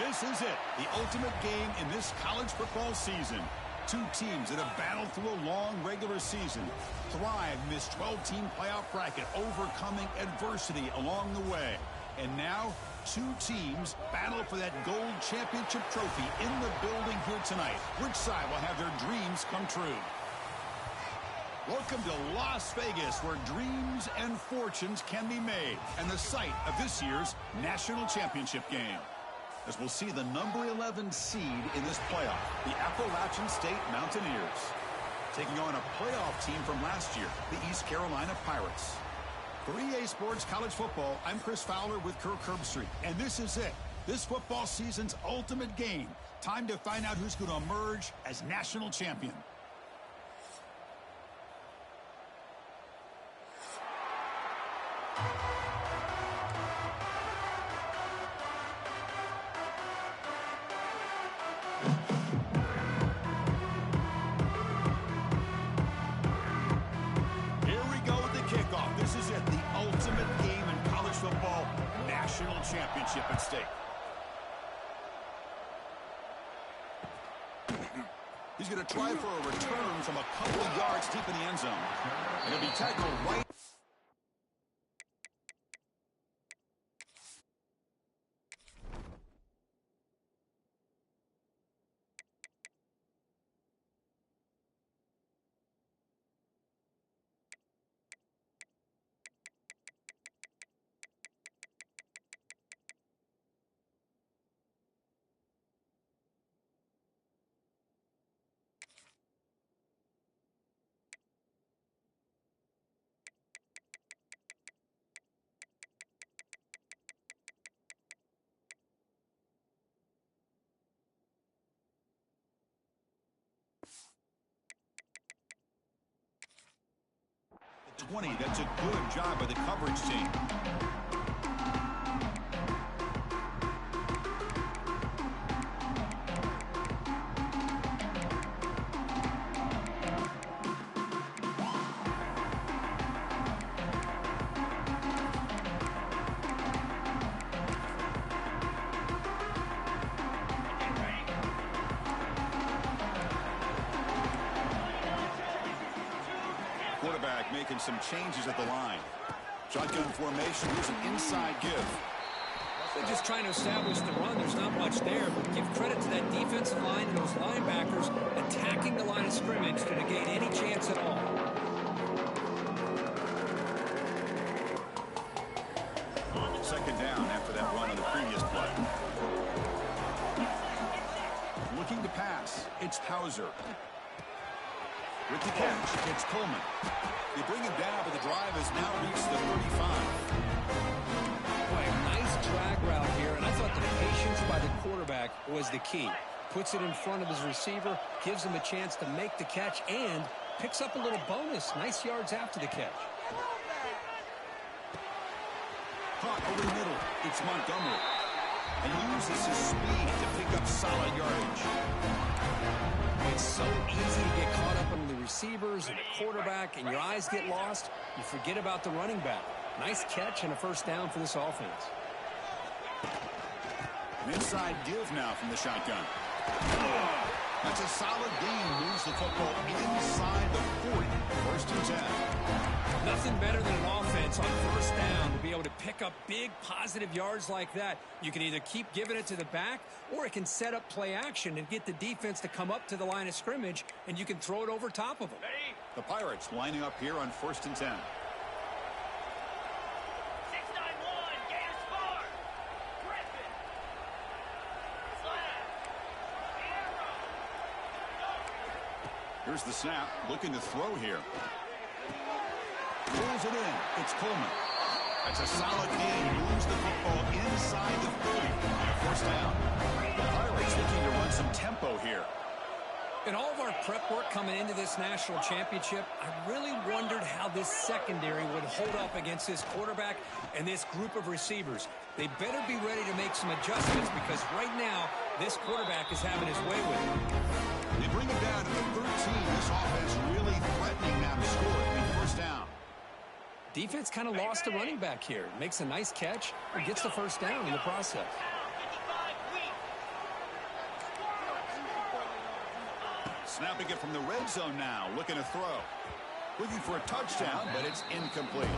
This is it, the ultimate game in this college football season. Two teams that have battled through a long regular season, thrived in this 12-team playoff bracket, overcoming adversity along the way. And now, two teams battle for that gold championship trophy in the building here tonight. Which side will have their dreams come true? Welcome to Las Vegas, where dreams and fortunes can be made, and the site of this year's national championship game. As we'll see the number 11 seed in this playoff, the Appalachian State Mountaineers, taking on a playoff team from last year, the East Carolina Pirates. For EA Sports College Football, I'm Chris Fowler with Kirk Herbstreit, and this is it. This football season's ultimate game. Time to find out who's going to emerge as national champion. Championship at stake. He's going to try for a return from a couple of yards deep in the end zone. And he'll be tackled right. That's a good job by the coverage team. Quarterback making some changes at the line. Shotgun formation. Here's an inside give. They're just trying to establish the run. There's not much there, but give credit to that defensive line and those linebackers attacking the line of scrimmage to negate any chance at all. Second down after that run on the previous play. Looking to pass. It's Hauser. With the catch, it's Coleman. They bring him down, but the drive has now reached the 35. Boy, a nice drag route here, and I thought the patience by the quarterback was the key. Puts it in front of his receiver, gives him a chance to make the catch, and picks up a little bonus. Nice yards after the catch. Caught over the middle. It's Montgomery. And uses his speed to pick up solid yardage. It's so easy to get caught up on the receivers and the quarterback, and your eyes get lost. You forget about the running back. Nice catch and a first down for this offense. An inside give now from the shotgun. That's a solid gain. Moves the football inside the 40. First and 10. Nothing better than an offense on first down to be able to pick up big positive yards like that. You can either keep giving it to the back, or it can set up play action and get the defense to come up to the line of scrimmage, and you can throw it over top of them. The Pirates lining up here on first and 10. 6-9-1, Gators score. Griffin. Here's the snap. Looking to throw here. Pulls it in. It's Coleman. That's a solid gain. Moves the football inside the 30. First down. The Pirates looking to run some tempo here. In all of our prep work coming into this national championship, I really wondered how this secondary would hold up against this quarterback and this group of receivers. They better be ready to make some adjustments, because right now, this quarterback is having his way with it. They bring him down to the 13. This offense really threatening now to score it. First down. Defense kind of lost the running back here. Makes a nice catch and gets the first down in the process. Snapping it from the red zone now, looking to throw. Looking for a touchdown, but it's incomplete.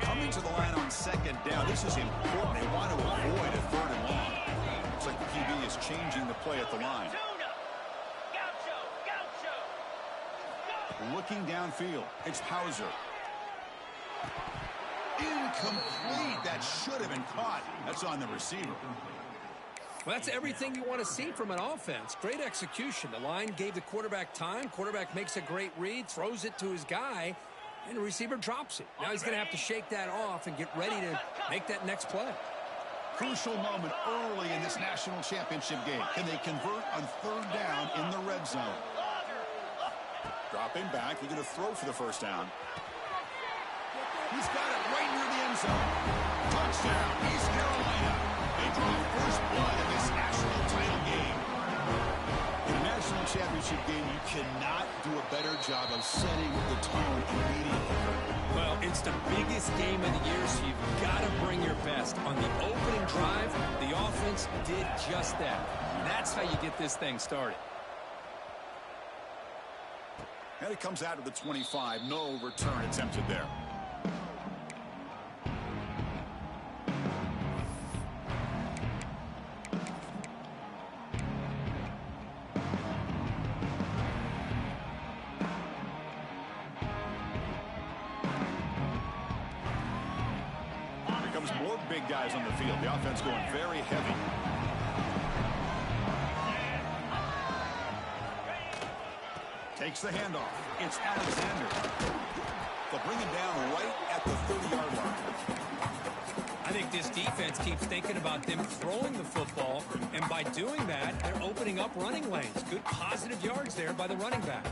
Coming to the line on second down. This is important. They want to avoid a third and long. Looks like the QB is changing the play at the line. Looking downfield, it's Hauser. Incomplete. That should have been caught. That's on the receiver. Well, that's everything you want to see from an offense. Great execution. The line gave the quarterback time. Quarterback makes a great read, throws it to his guy, and the receiver drops it. Now he's going to have to shake that off and get ready to make that next play. Crucial moment early in this national championship game. Can they convert on third down in the red zone? Dropping back, he's going to throw for the first down. He's got it right near the end zone. Touchdown, East Carolina. They draw first blood in this national title game. In a national championship game, you cannot do a better job of setting the tone immediately. Well, it's the biggest game of the year, so you've got to bring your best. On the opening drive, the offense did just that. That's how you get this thing started. And it comes out of the 25. No return attempted there. Here comes more big guys on the field. The offense going very heavy. Takes the handoff. It's Alexander. They'll bring him down right at the 30-yard line. I think this defense keeps thinking about them throwing the football, and by doing that, they're opening up running lanes. Good positive yards there by the running back.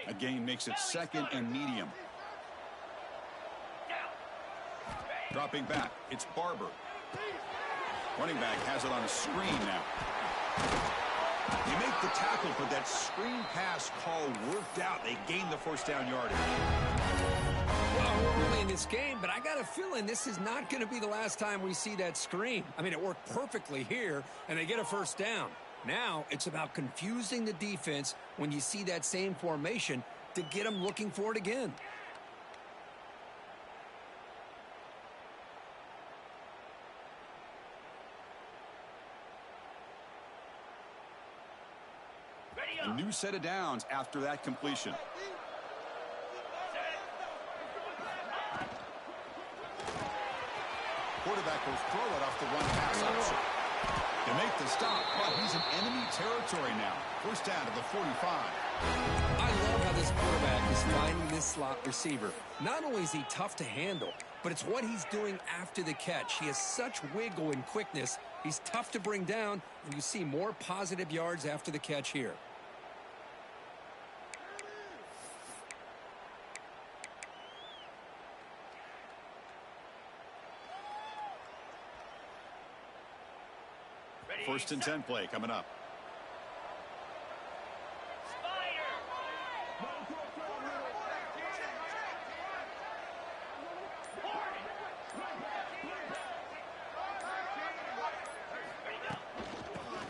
A gain makes it second and medium. Dropping back, it's Barber. Running back has it on a screen now. They make the tackle, but that screen pass call worked out. They gained the first down yardage. Well, we're early in this game, but I got a feeling this is not going to be the last time we see that screen. I mean, it worked perfectly here, and they get a first down. Now it's about confusing the defense when you see that same formation to get them looking for it again. A new set of downs after that completion. Quarterback will throw it off the run pass option. They make the stop, but he's in enemy territory now. First down to the 45. I love how this quarterback is finding this slot receiver. Not only is he tough to handle, but it's what he's doing after the catch. He has such wiggle and quickness. He's tough to bring down, and you see more positive yards after the catch here. First and 10 play coming up.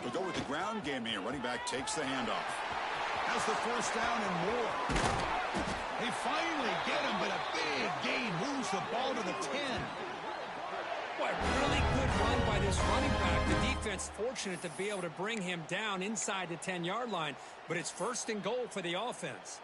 We'll go with the ground game here. Running back takes the handoff. Has the first down and more. They finally get him, but a big gain moves the ball to the 10. Boy, really good run by this running back. The defense fortunate to be able to bring him down inside the 10-yard line, but it's first and goal for the offense.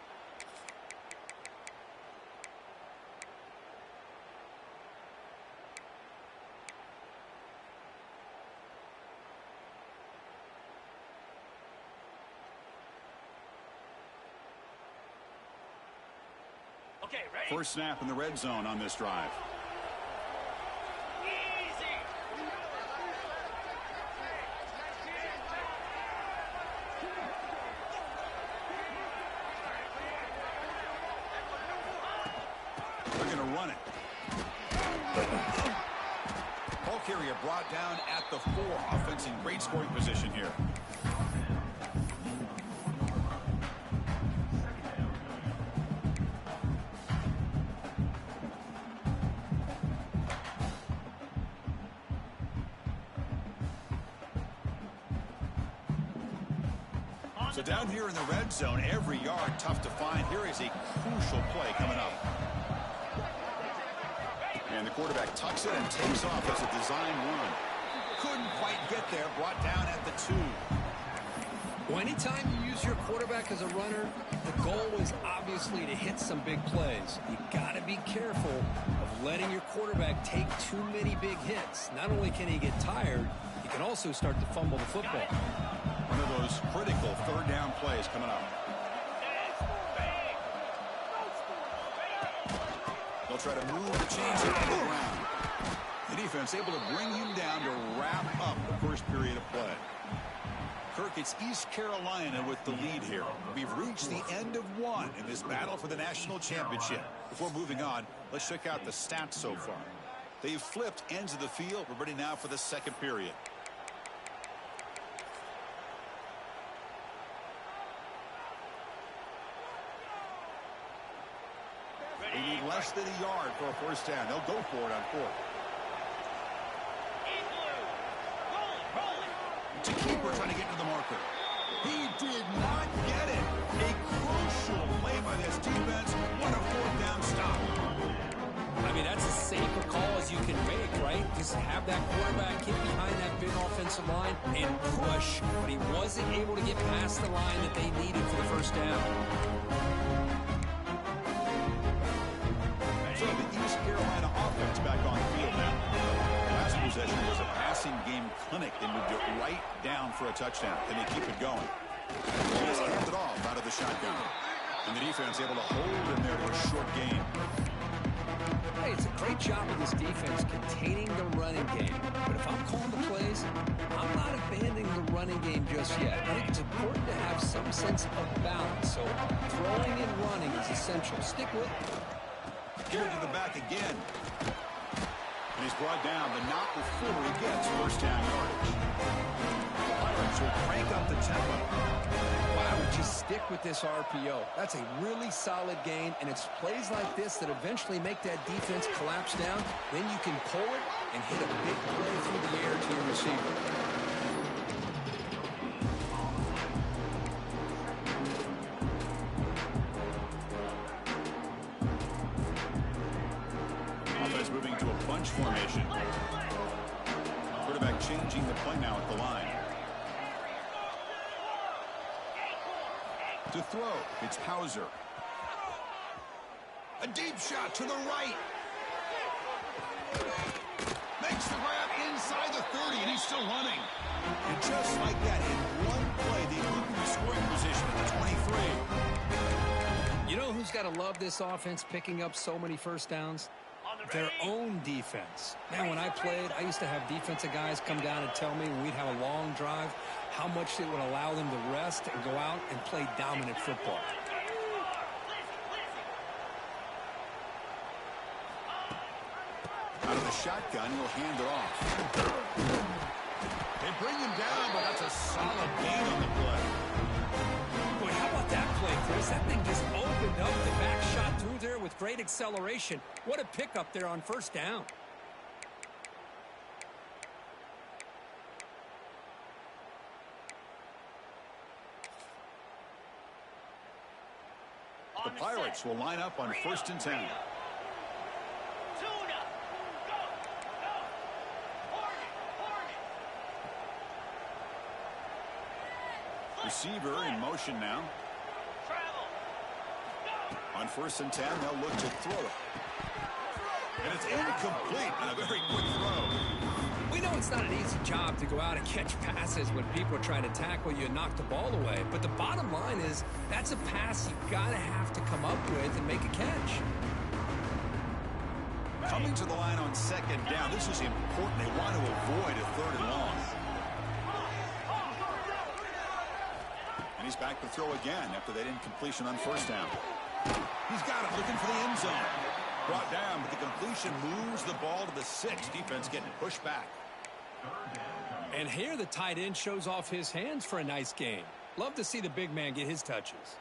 Okay, ready? First snap in the red zone on this drive. Easy. area brought down at the 4. Offense in great scoring position here. So down here in the red zone, every yard tough to find. Here is a crucial play coming up. And the quarterback tucks it and takes off as a design run. Couldn't quite get there, brought down at the 2. Well, anytime you use your quarterback as a runner, the goal is obviously to hit some big plays. You got to be careful of letting your quarterback take too many big hits. Not only can he get tired, he can also start to fumble the football. One of those critical third down plays coming up. They'll try to move the chains on the ground. The defense able to bring him down to wrap up the first period of play. Kirk, it's East Carolina with the lead here. We've reached the end of one in this battle for the national championship. Before moving on, let's check out the stats so far. They've flipped ends of the field. We're ready now for the second period. They need less than a yard for a first down. They'll go for it on 4th. To keeper trying to get to the marker. He did not get it. A crucial play by this defense. What a 4th down stop. I mean, that's as safe a call as you can make, right? Just have that quarterback get behind that big offensive line and push. But he wasn't able to get past the line that they needed for the first down. So the East Carolina offense back on the field now. Last possession was a passing game clinic. They moved it right down for a touchdown. Can they keep it going? He just handed it off out of the shotgun. And the defense able to hold him there to a short gain. Hey, it's a great job of this defense containing the running game. But if I'm calling the plays, I'm not abandoning the running game just yet. I think it's important to have some sense of balance. So throwing and running is essential. Stick with it. Give it to the back again. And he's brought down, but not before he gets first down yardage. The Pirates will crank up the tempo. Well, I would just stick with this RPO. That's a really solid gain, and it's plays like this that eventually make that defense collapse down. Then you can pull it and hit a big play through the air to your receiver. Offense moving to a bunch formation. Quarterback changing the play now at the line. To throw, it's Hauser. A deep shot to the right. Makes the grab inside the 30, and he's still running. And just like that, in one play, they move to scoring position at the 23. You know who's got to love this offense picking up so many first downs? Their own defense. Man, when I played, I used to have defensive guys come down and tell me when we'd have a long drive how much it would allow them to rest and go out and play dominant football. Out of the shotgun, he'll hand it off. They bring him down, but that's a solid gain on the play. Boy, how about that play, Chris? That thing just opened up. The back shot through there with great acceleration. What a pickup there on first down. The Pirates will line up on 1st and 10. Receiver in motion now. On 1st and 10, they'll look to throw it. And it's incomplete on a very quick throw. We know it's not an easy job to go out and catch passes when people are trying to tackle you and knock the ball away. But the bottom line is that's a pass you've got to have to come up with and make a catch. Coming to the line on 2nd down, this is important. They want to avoid a 3rd and long. And he's back to throw again after that incompletion on 1st down. He's got it, looking for the end zone. Brought down, but the completion moves the ball to the 6. Defense getting pushed back. And here the tight end shows off his hands for a nice game. Love to see the big man get his touches.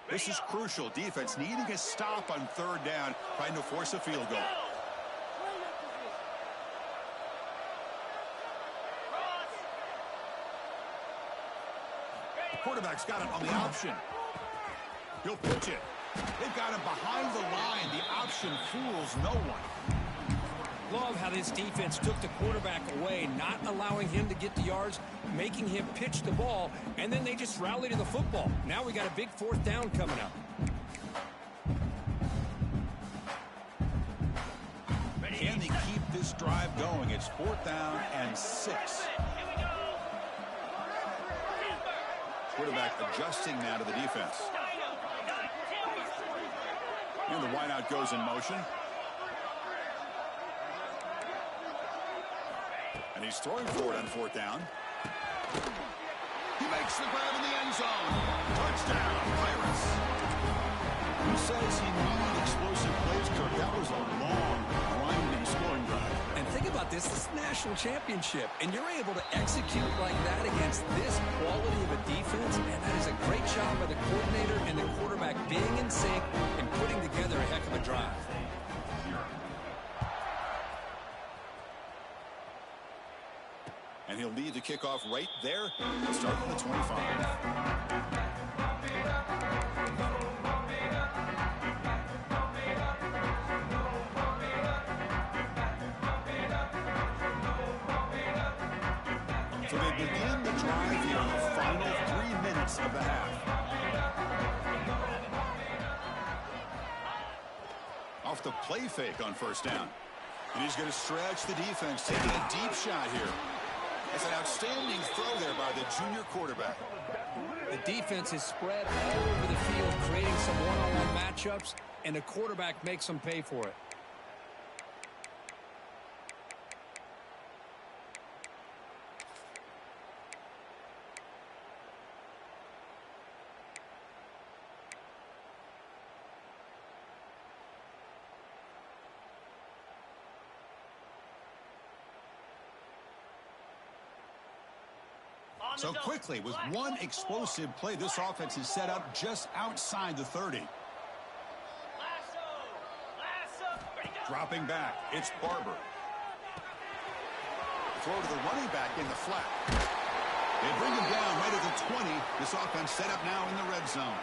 This is crucial. Defense needing a stop on third down, trying to force a field goal. The quarterback's got it on the option. He'll pitch it. They've got him behind the line. The option fools no one. Love how this defense took the quarterback away, not allowing him to get the yards, making him pitch the ball, and then they just rallied to the football. Now we got a big fourth down coming up. Can they keep this drive going? It's 4th down and 6. Quarterback adjusting now to the defense. And the wideout goes in motion. And he's throwing for it on 4th down. He makes the grab in the end zone. Touchdown, Pirates. Who says he needed explosive plays, Kirk? That was a long, grinding scoring drive. And think about this is a national championship, and you're able to execute like that against this quality of a defense, and that is a great job by the coordinator and the quarterback being in sync and putting together a heck of a drive. And he'll lead the kickoff right there, starting at the 25. So they begin the drive here in the final 3 minutes of the half. Off the play fake on 1st down. And he's going to stretch the defense, taking a deep shot here. It's an outstanding throw there by the junior quarterback. The defense is spread all over the field, creating some one-on-one matchups, and the quarterback makes them pay for it. So quickly, with one explosive play, this offense is set up just outside the 30. Dropping back, it's Barber. Throw to the running back in the flat. They bring him down right at the 20. This offense set up now in the red zone.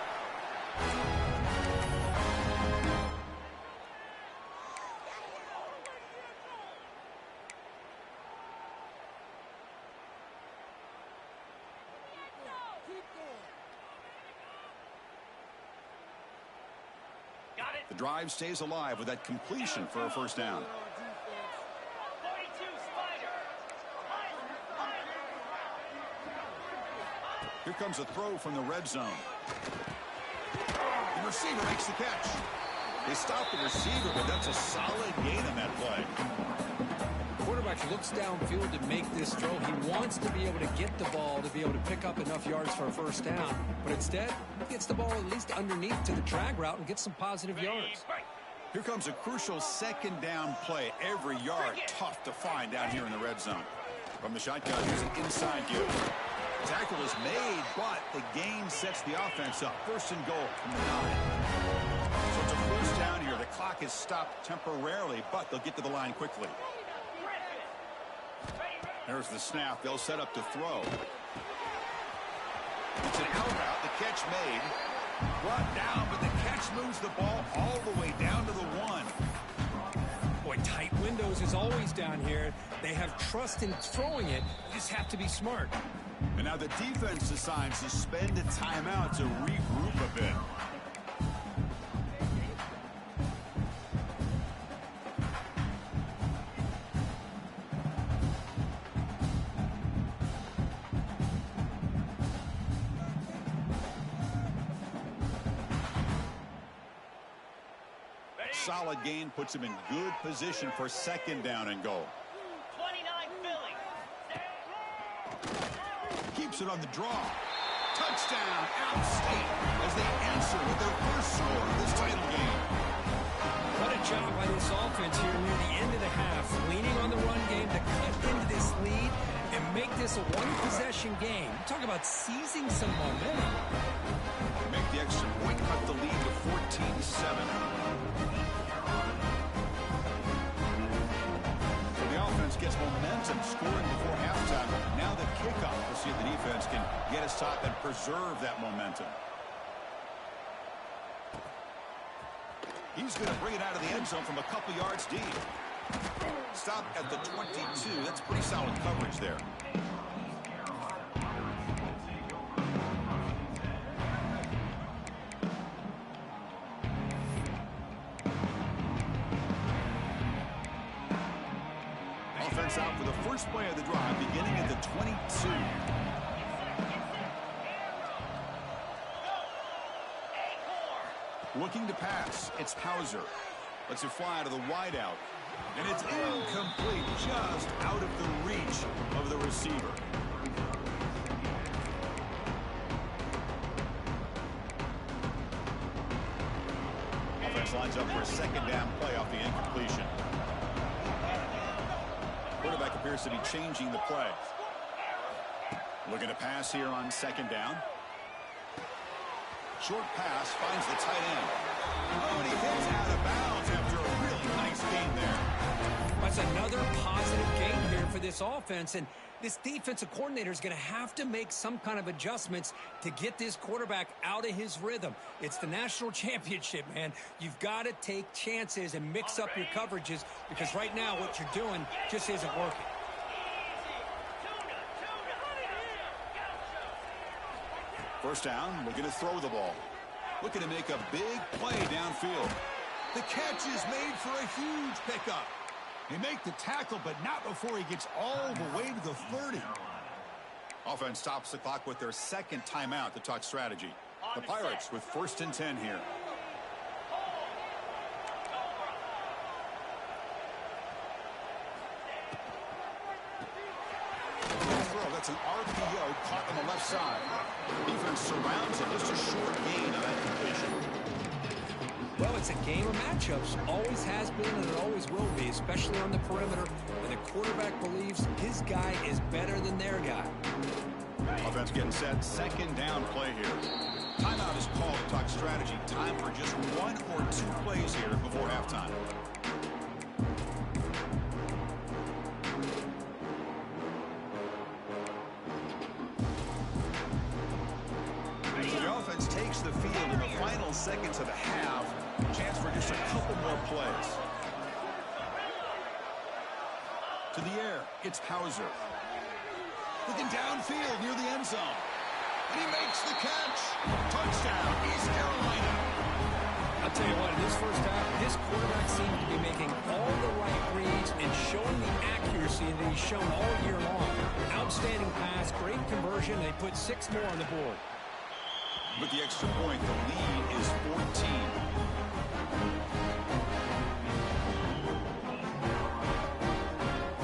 The drive stays alive with that completion for a 1st down. Here comes a throw from the red zone. The receiver makes the catch. They stop the receiver, but that's a solid gain on that play. Quarterback looks downfield to make this throw. He wants to be able to get the ball to be able to pick up enough yards for a 1st down. But instead, he gets the ball at least underneath to the drag route and gets some positive yards. Here comes a crucial 2nd down play. Every yard tough to find down here in the red zone. From the shotgun, here's an inside give. Tackle is made, but the gain sets the offense up. 1st and goal from the 9. So it's a 1st down here. The clock is stopped temporarily, but they'll get to the line quickly. There's the snap. They'll set up to throw. It's an out route. The catch made. Brought down, but the catch moves the ball all the way down to the 1. Boy, tight windows is always down here. They have trust in throwing it. You just have to be smart. And now the defense decides to spend a timeout to regroup a bit. Solid gain puts him in good position for 2nd down and goal. 29 Philly. Keeps it on the draw. Touchdown, out of state, as they answer with their first score of the this a one-possession game. Talk about seizing some momentum. Make the extra point, cut the lead to 14-7. So the offense gets momentum, scoring before halftime. Now the kickoff. We'll see if the defense can get a stop and preserve that momentum. He's going to bring it out of the end zone from a couple yards deep. Stop at the 22. That's pretty solid coverage there. Offense out for the first play of the drive, beginning at the 22. Looking to pass. It's Hauser. Lets it fly to the wideout. And it's incomplete, just out of the reach of the receiver. Offense lines up for a second down play off the incompletion. Quarterback appears to be changing the play. Looking to pass here on second down. Short pass finds the tight end. Oh, and he hits out of bounds after a really nice gain there. That's another positive game here for this offense, and this defensive coordinator is going to have to make some kind of adjustments to get this quarterback out of his rhythm. It's the national championship, man. You've got to take chances and mix up your coverages, because right now what you're doing just isn't working. First down, looking to throw the ball. Looking to make a big play downfield. The catch is made for a huge pickup. They make the tackle, but not before he gets all the way to the 30. Offense stops the clock with their second timeout to talk strategy. The Pirates with 1st and 10 here. That's an RPO caught on the left side. Defense surrounds it. Just a short gain on that completion. Well, it's a game of matchups. Always has been and it always will be, especially on the perimeter when the quarterback believes his guy is better than their guy. Offense getting set. Second down play here. Timeout is called to talk strategy. Time for just 1 or 2 plays here before halftime. Takes the field in the final seconds of the half. Chance for just a couple more plays. To the air, it's Hauser. Looking downfield near the end zone. And he makes the catch. Touchdown, East Carolina. I'll tell you what, in this first half, this quarterback seemed to be making all the right reads and showing the accuracy that he's shown all year long. Outstanding pass, great conversion, and they put 6 more on the board. With the extra point, the lead is 14.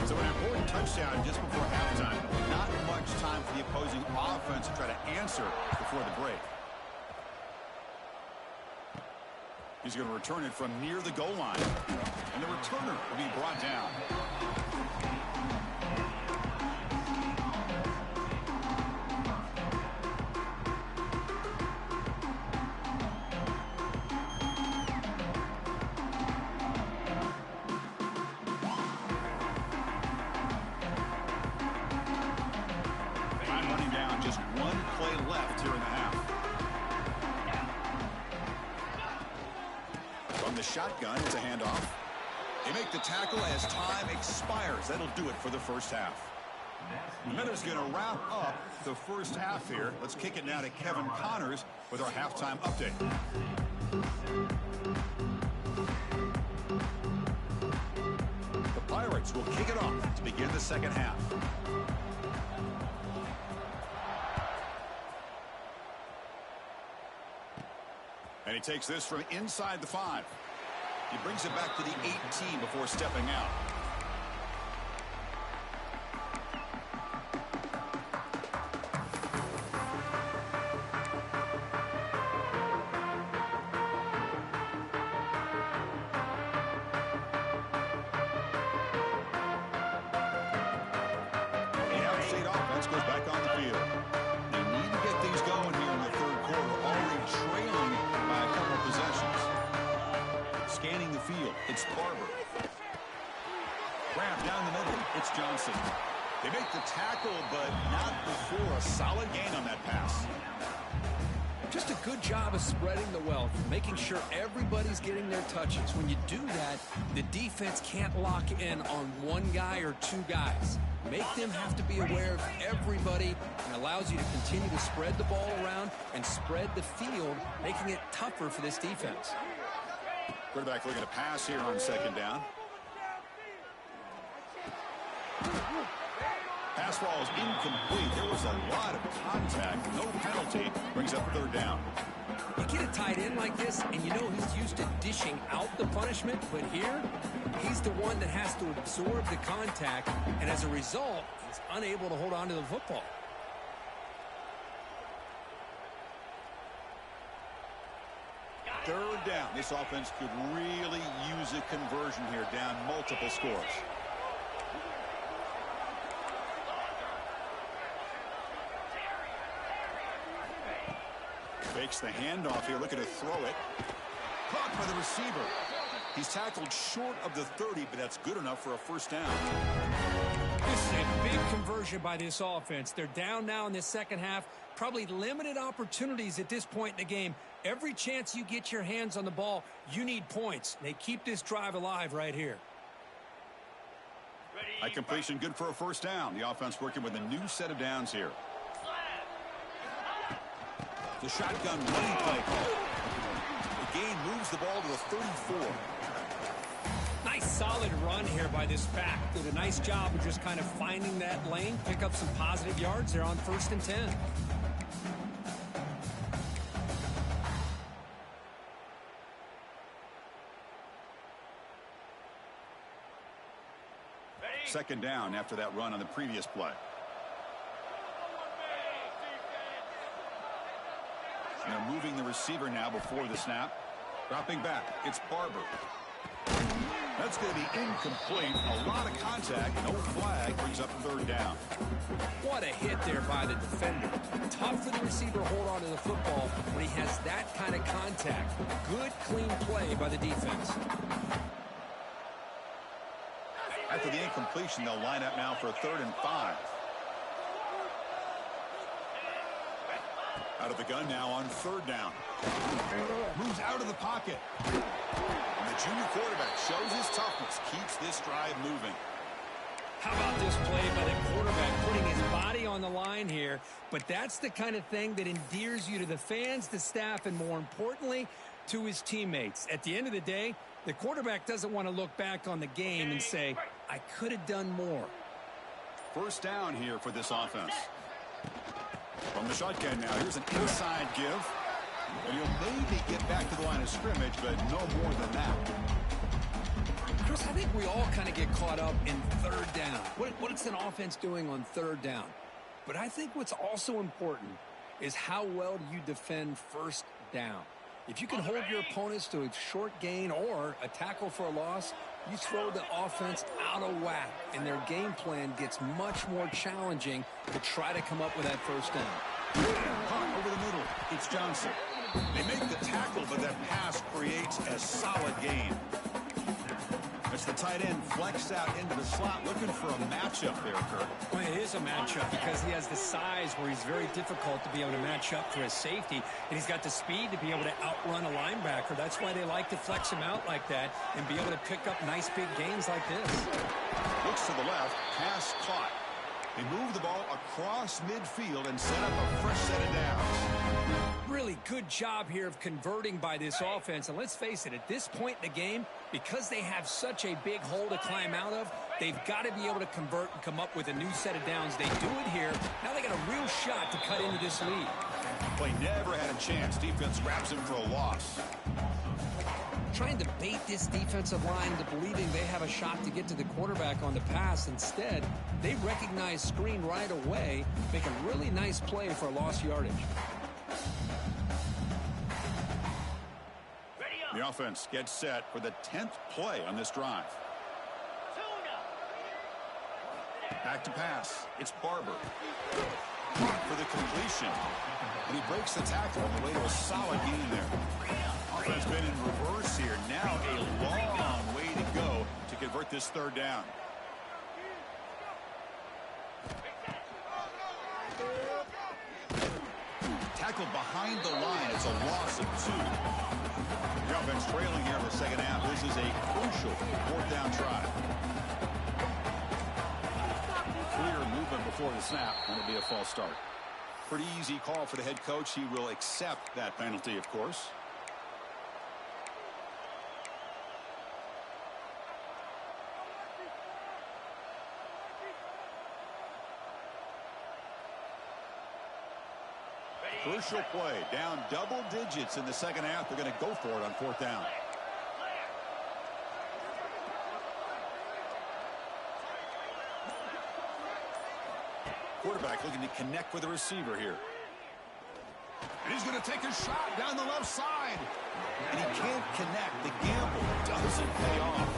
So an important touchdown just before halftime. Not much time for the opposing offense to try to answer before the break. He's going to return it from near the goal line. And the returner will be brought down. Shotgun, it's a handoff. They make the tackle as time expires. That'll do it for the first half. And that is going to wrap up the first half here. Let's kick it now to Kevin Connors with our halftime update. The Pirates will kick it off to begin the second half. And he takes this from inside the 5. He brings it back to the 18 before stepping out. The out-state offense offense goes back on the field. They need to get things going here in the third quarter, already trailing by a couple possessions. Scanning the field, it's Barber. Grab down the middle, it's Johnson. They make the tackle, but not before a solid gain on that pass. Just a good job of spreading the wealth, making sure everybody's getting their touches. When you do that, the defense can't lock in on one guy or two guys. Make them have to be aware of everybody, and allows you to continue to spread the ball around and spread the field, making it tougher for this defense. Quarterback looking to pass here on second down. Pass ball is incomplete. There was a lot of contact. No penalty. Brings up third down. You get a tight end like this, and you know he's used to dishing out the punishment, but here, he's the one that has to absorb the contact, and as a result, he's unable to hold on to the football. Third down. This offense could really use a conversion here, down multiple scores. Fakes the handoff here, looking to throw it. Caught by the receiver. He's tackled short of the 30, but that's good enough for a first down. This is a big conversion by this offense. They're down now in the second half. Probably limited opportunities at this point in the game. Every chance you get your hands on the ball, you need points. They keep this drive alive right here. A completion good for a first down. The offense working with a new set of downs here. The shotgun running play call. The gain moves the ball to the 34. Nice solid run here by this back. Did a nice job of just kind of finding that lane, pick up some positive yards there on 1st and 10. Second down after that run on the previous play. They're moving the receiver now before the snap. Dropping back, it's Barber. That's going to be incomplete. A lot of contact, no flag, brings up third down. What a hit there by the defender. Tough for the receiver to hold on to the football when he has that kind of contact. Good, clean play by the defense. After the incompletion, they'll line up now for a 3rd and 5. Out of the gun now on 3rd down. Moves out of the pocket. And the junior quarterback shows his toughness, keeps this drive moving. How about this play by the quarterback putting his body on the line here? But that's the kind of thing that endears you to the fans, the staff, and more importantly, to his teammates. At the end of the day, the quarterback doesn't want to look back on the game and say, I could have done more. First down here for this offense. From the shotgun now, here's an inside give. And he'll maybe get back to the line of scrimmage, but no more than that. Chris, I think we all kind of get caught up in 3rd down. What is an offense doing on 3rd down? But I think what's also important is how well do you defend 1st down. If you can hold your opponents to a short gain or a tackle for a loss, you throw the offense out of whack, and their game plan gets much more challenging to try to come up with that 1st down. Caught over the middle. It's Johnson. They make the tackle, but that pass creates a solid gain. It's the tight end flexed out into the slot, looking for a matchup there, Kurt. Well, it is a matchup because he has the size where he's very difficult to be able to match up for his safety, and he's got the speed to be able to outrun a linebacker. That's why they like to flex him out like that and be able to pick up nice big gains like this. Looks to the left, pass caught. They move the ball across midfield and set up a fresh set of downs. Really good job here of converting by this offense. And let's face it, at this point in the game, because they have such a big hole to climb out of, they've got to be able to convert and come up with a new set of downs. They do it here. Now they got a real shot to cut into this lead. Play never had a chance. Defense grabs him for a loss. Trying to bait this defensive line to believing they have a shot to get to the quarterback on the pass. Instead, they recognize screen right away, make a really nice play for lost yardage. The offense gets set for the 10th play on this drive. Back to pass. It's Barber. Caught for the completion. And he breaks the tackle on the way to a solid gain there. Offense been in reverse here. Now a long way to go to convert this third down. Tackled behind the line. It's a loss of 2. The offense trailing here in the second half. This is a crucial fourth down try. Clear movement before the snap. That'll be a false start. Pretty easy call for the head coach. He will accept that penalty, of course. Crucial play. Down double digits in the second half. They're going to go for it on fourth down. Quarterback looking to connect with the receiver here. And he's going to take a shot down the left side. And he can't connect. The gamble doesn't pay off.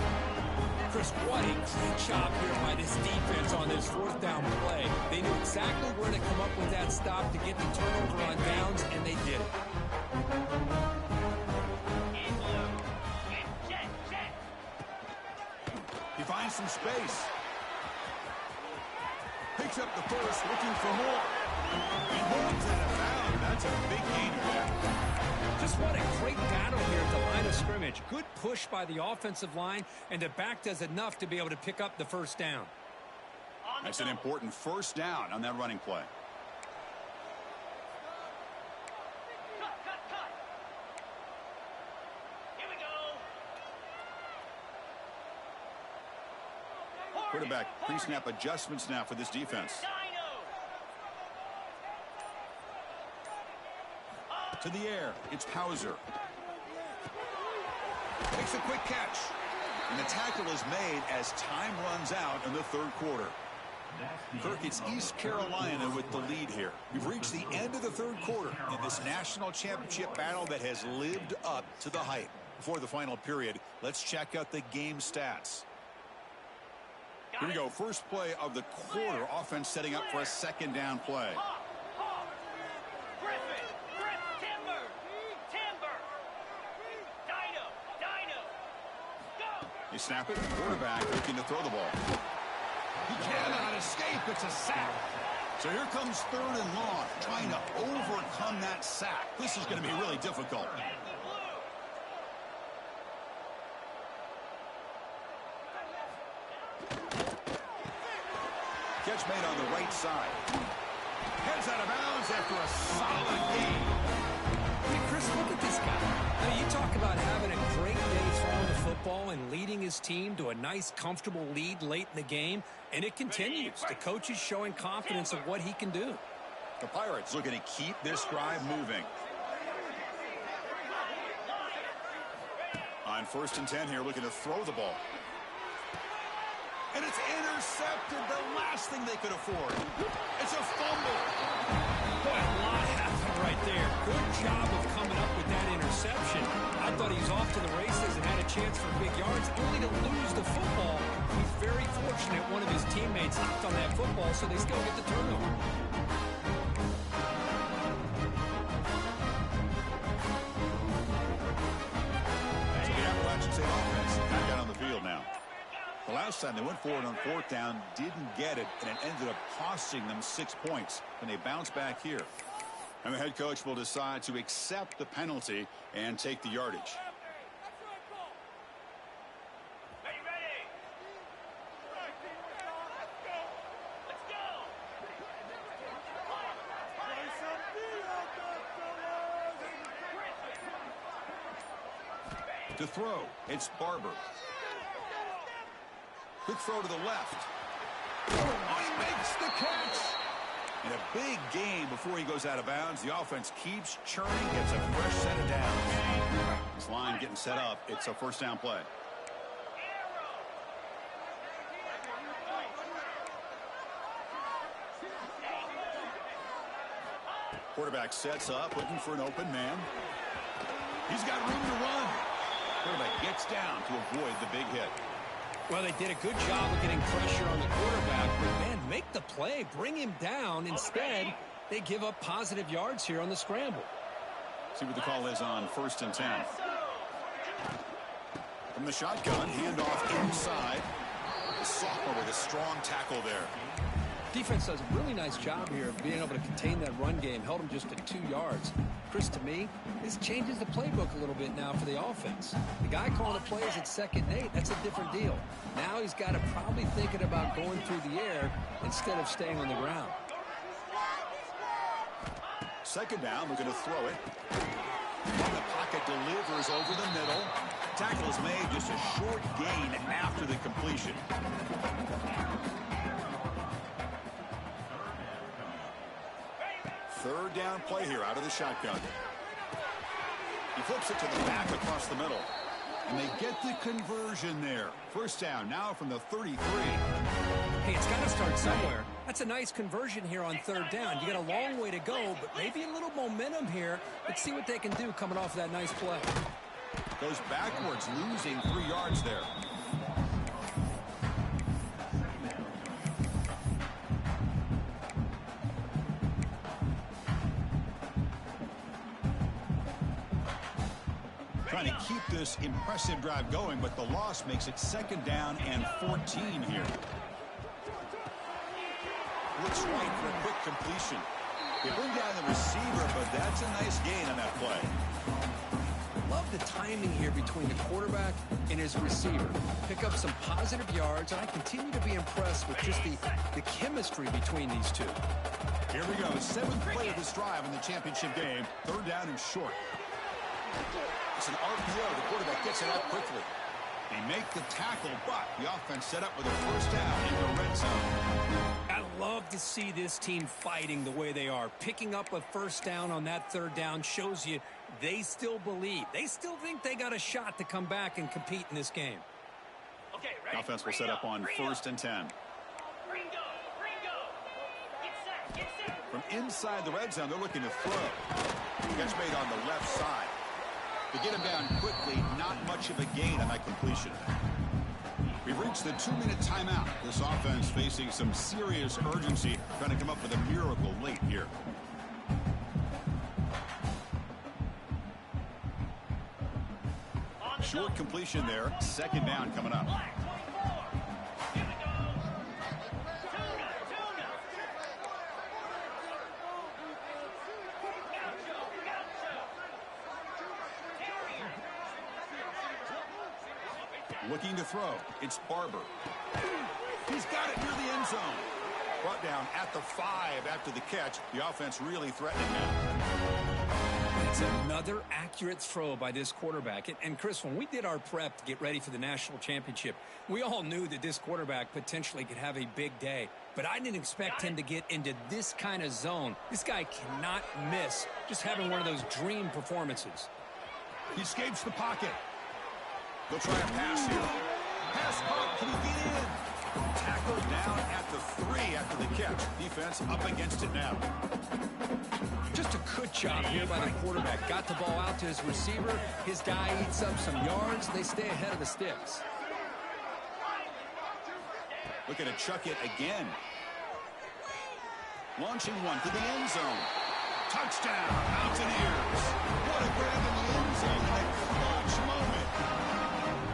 Chris, what a great job here by this defense on this fourth down play. They knew exactly where to come up with that stop to get the turnover on downs, and they did it. He finds some space. Picks up the first, looking for more. And holds out of bounds. That's a big gainer there. Just what a great battle here at the line of scrimmage. Good push by the offensive line, and the back does enough to be able to pick up the first down. That's an important first down on that running play. Cut. Here we go. Quarterback pre-snap adjustments now for this defense. To the air, it's Hauser. Makes a quick catch. And the tackle is made as time runs out in the third quarter. Kirk, it's East Carolina with the lead here. We've reached the end of the third quarter in this national championship battle that has lived up to the hype. Before the final period, let's check out the game stats. Here we go. First play of the quarter. Offense setting up for a second down play. They snap it. Quarterback looking to throw the ball. He cannot escape. It's a sack. So here comes third and long, trying to overcome that sack. This is going to be really difficult. Catch made on the right side. Heads out of bounds after a solid game. Hey, Chris, look at this guy. I mean, you talk about having a great day throwing the football and leading his team to a nice, comfortable lead late in the game, and it continues. The coach is showing confidence of what he can do. The Pirates looking to keep this drive moving. On 1st and 10 here, looking to throw the ball. And it's intercepted, the last thing they could afford. It's a fumble. Boy, a lot happened right there. Good job of coming up with that interception. I thought he was off to the races and had a chance for big yards, only to lose the football. He's very fortunate one of his teammates hopped on that football, so they still get the turnover. So the Appalachian State offense back out on the field now. The last time they went forward on fourth down, didn't get it, and it ended up costing them 6 points. And they bounce back here. And the head coach will decide to accept the penalty and take the yardage. Ready. Let's go. To throw, it's Barber. Quick throw to the left. Oh, he makes the catch. And a big gain before he goes out of bounds. The offense keeps churning, gets a fresh set of downs. This line getting set up. It's a first down play. Quarterback sets up, looking for an open man. He's got room to run. Quarterback gets down to avoid the big hit. Well, they did a good job of getting pressure on the quarterback, but, man, make the play, bring him down. Instead, they give up positive yards here on the scramble. See what the call is on 1st and 10. From the shotgun, handoff inside. The sophomore with a strong tackle there. Defense does a really nice job here of being able to contain that run game. Held him just at 2 yards. Chris, to me, this changes the playbook a little bit now for the offense. The guy calling the plays at 2nd and 8, that's a different deal. Now he's got to probably thinking about going through the air instead of staying on the ground. 2nd down, we're going to throw it. The pocket delivers over the middle. Tackle's made, just a short gain after the completion. Third down play here out of the shotgun. He flips it to the back across the middle. And they get the conversion there. 1st down now from the 33. Hey, it's got to start somewhere. That's a nice conversion here on 3rd down. You got a long way to go, but maybe a little momentum here. Let's see what they can do coming off that nice play. Goes backwards, losing 3 yards there. Trying to keep this impressive drive going, but the loss makes it 2nd down and 14 here. Looks right for a quick completion. They bring down the receiver, but that's a nice gain on that play. Love the timing here between the quarterback and his receiver. Pick up some positive yards, and I continue to be impressed with just the chemistry between these two. Here we go. 7th play of this drive in the championship game. 3rd down and short. It's an RPO. The quarterback gets it out quickly. They make the tackle, but the offense set up with a 1st down in the red zone. I love to see this team fighting the way they are. Picking up a 1st down on that 3rd down shows you they still believe. They still think they got a shot to come back and compete in this game. Okay, ready? Offense will set up on 1st and 10. Ringo. Get set. From inside the red zone, they're looking to throw. Catch made on the left side. To get him down quickly, not much of a gain on that completion. We've reached the 2-minute timeout. This offense facing some serious urgency, trying to come up with a miracle late here. Short completion there. 2nd down coming up. Looking to throw. It's Barber. He's got it near the end zone. Brought down at the 5 after the catch. The offense really threatening now. It's another accurate throw by this quarterback. And Chris, when we did our prep to get ready for the national championship, we all knew that this quarterback potentially could have a big day. But I didn't expect him to get into this kind of zone. This guy cannot miss just having one of those dream performances. He escapes the pocket. They'll try a pass here. Pass caught. Can he get in? Tackled down at the 3 after the catch. Defense up against it now. Just a good job here by the quarterback. Got the ball out to his receiver. His guy eats up some yards. They stay ahead of the sticks. Looking to chuck it again. Launching one to the end zone. Touchdown, Mountaineers. What a grab in the end zone in a clutch moment.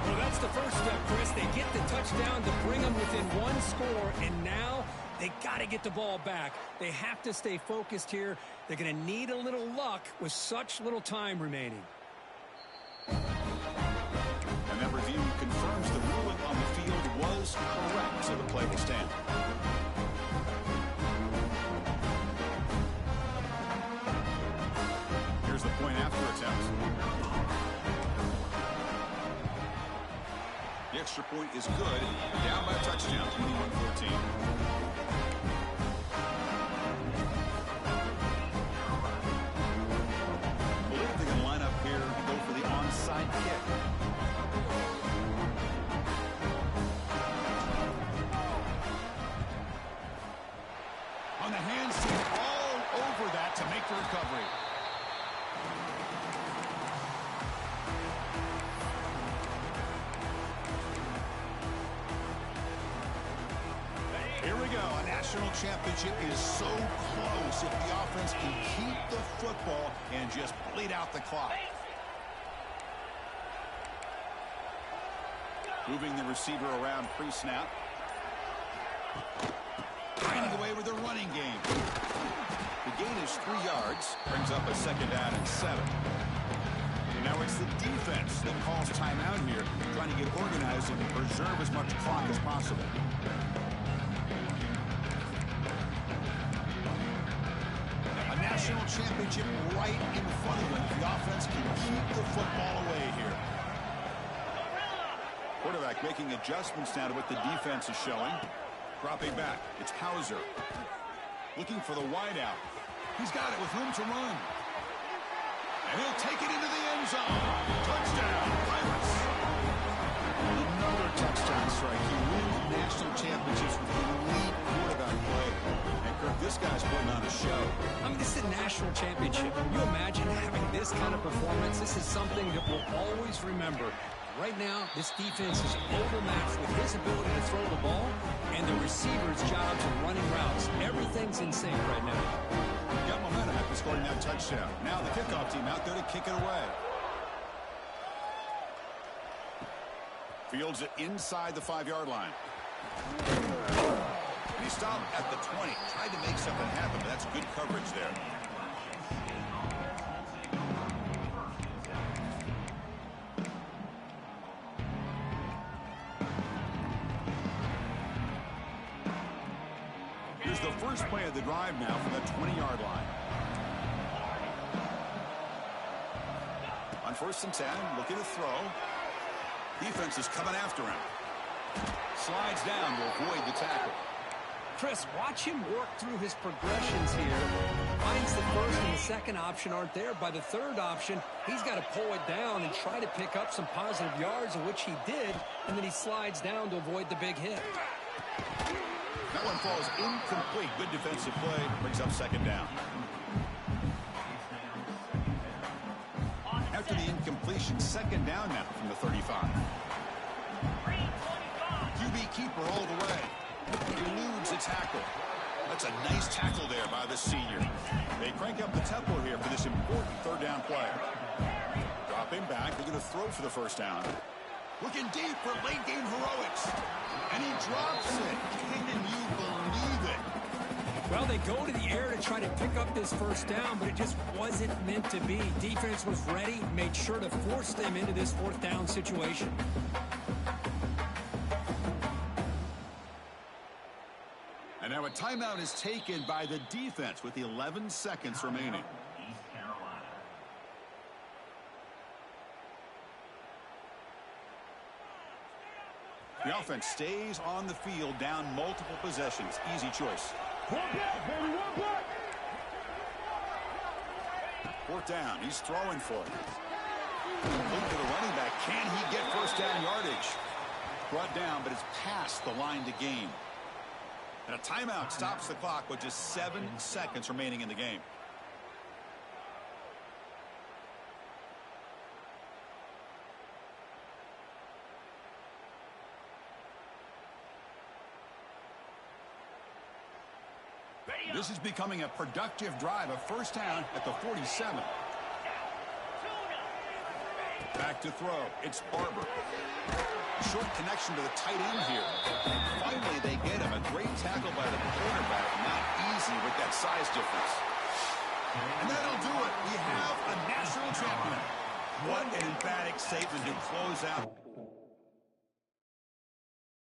Well, that's the first step, Chris. They get the touchdown to bring them within 1 score, and now they got to get the ball back. They have to stay focused here. They're going to need a little luck with such little time remaining. And that review confirms the ruling on the field was correct, so the play will stand. Here's the point after attempt. The extra point is good. Down by a touchdown, 21-14. Believe they can line up here and go for the onside kick. On the hands, all over that to make the recovery. national championship is so close if the offense can keep the football and just bleed out the clock. Moving the receiver around pre-snap. Finding away with a running game. The gain is 3 yards. Brings up a second down and 7. And now it's the defense that calls timeout here, trying to get organized and preserve as much clock as possible. A national championship right in front of them. The offense can keep the football away here. Quarterback making adjustments now to what the defense is showing. Dropping back. It's Hauser. Looking for the wideout. He's got it with room to run. And he'll take it into the end zone. Touchdown, Pirates. Another touchdown strike. He wins national championships with elite quarterback play. And Kirk, this guy's putting on a show. I mean, this is a national championship. Can you imagine having this kind of performance? This is something that we'll always remember. Right now, this defense is overmatched with his ability to throw the ball and the receiver's jobs of running routes. Everything's in sync right now. Got momentum after scoring that touchdown. Now the kickoff team out there to kick it away. Fields it inside the 5-yard line. And he stopped at the 20. Tried to make something happen, but that's good coverage there. Here's the first play of the drive now from the 20-yard line. On 1st and 10, looking to throw. Defense is coming after him. Slides down to avoid the tackle. Chris, watch him work through his progressions here. Finds the first and the second option aren't there. By the third option, he's got to pull it down and try to pick up some positive yards, of which he did, and then he slides down to avoid the big hit. That one falls incomplete. Good defensive play. Brings up second down. After the incompletion, second down now from the 35. QB keeper all the way. Eludes a tackle. That's a nice tackle there by the senior. They crank up the tempo here for this important third down play. Dropping back. They're going to throw for the first down. Looking deep for late game heroics. And he drops it. Can you believe it? Well, they go to the air to try to pick up this first down, but it just wasn't meant to be. Defense was ready, made sure to force them into this 4th down situation. And now a timeout is taken by the defense with 11 seconds remaining. The offense stays on the field, down multiple possessions. Easy choice. 4th down. He's throwing for it. Look to the running back. Can he get first down yardage? Brought down, but it's past the line to gain. And a timeout stops the clock with just 7 seconds remaining in the game. This is becoming a productive drive. A first down at the 47. Back to throw. It's Barber. Short connection to the tight end here. Finally, they get him. A great tackle by the quarterback. Not easy with that size difference. And that'll do it. We have a national champion. What an emphatic statement to close out.